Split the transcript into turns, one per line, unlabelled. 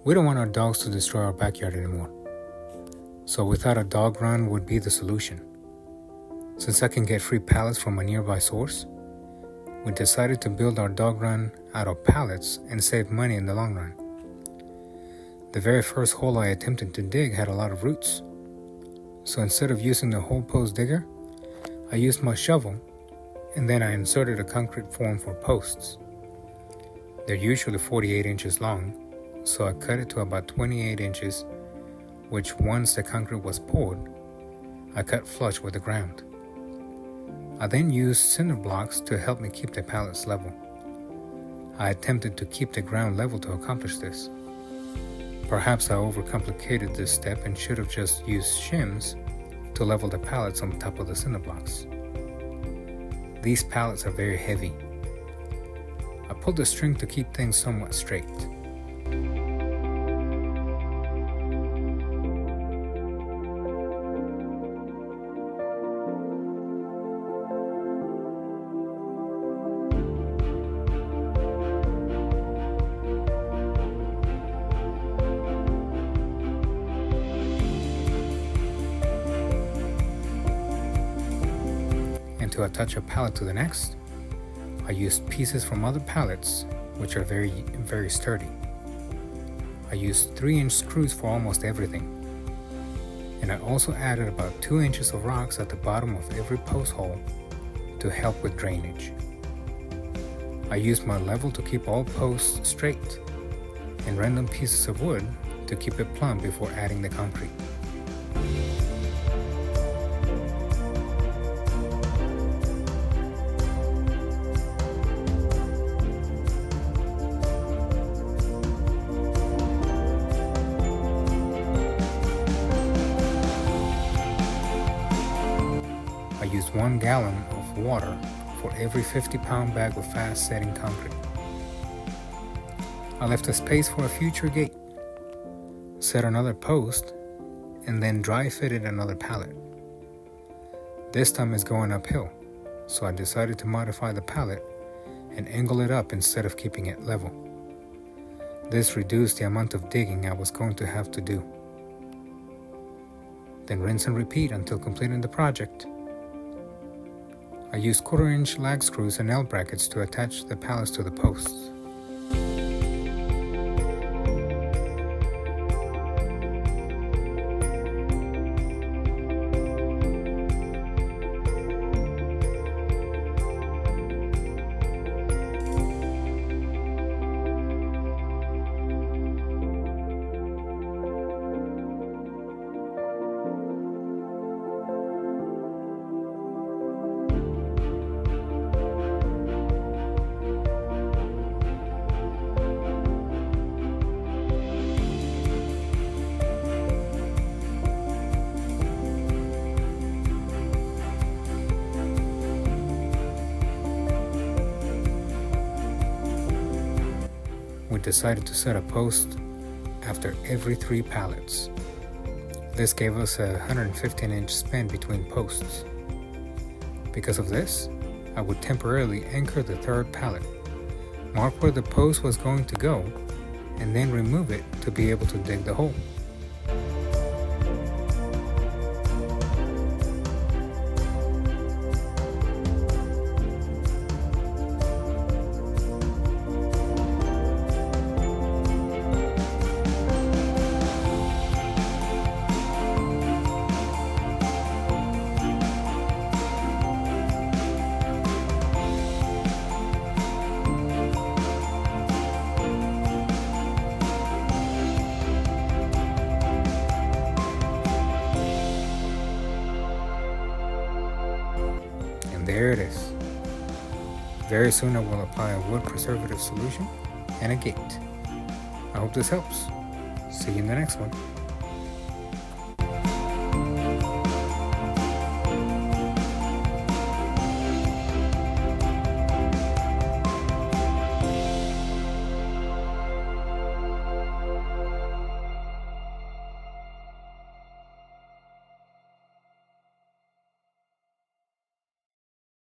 We don't want our dogs to destroy our backyard anymore, so we thought a dog run would be the solution. Since I can get free pallets from a nearby source, we decided to build our dog run out of pallets and save money in the long run. The very first hole I attempted to dig had a lot of roots, so instead of using the hole post digger, I used my shovel, and then I inserted a concrete form for posts. They're usually 48 inches long, so I cut it to about 28 inches, which once the concrete was poured, I cut flush with the ground. I then used cinder blocks to help me keep the pallets level. I attempted to keep the ground level to accomplish this. Perhaps I overcomplicated this step and should have just used shims to level the pallets on top of the cinder blocks. These pallets are very heavy. I pulled the string to keep things somewhat straight. And to attach a pallet to the next, I used pieces from other pallets, which are very sturdy. I used 3-inch screws for almost everything. And I also added about 2 inches of rocks at the bottom of every post hole to help with drainage. I used my level to keep all posts straight and random pieces of wood to keep it plumb before adding the concrete. I used 1 gallon of water for every 50-pound bag of fast-setting concrete. I left a space for a future gate, set another post, and then dry fitted another pallet. This time it's going uphill, so I decided to modify the pallet and angle it up instead of keeping it level. This reduced the amount of digging I was going to have to do. Then rinse and repeat until completing the project. I used 1/4-inch lag screws and L brackets to attach the pallets to the posts. We decided to set a post after every 3 pallets. This gave us a 115-inch span between posts. Because of this, I would temporarily anchor the 3rd pallet, mark where the post was going to go, and then remove it to be able to dig the hole. There it is. Very soon I will apply a wood preservative solution and a gate. I hope this helps. See you in the next one.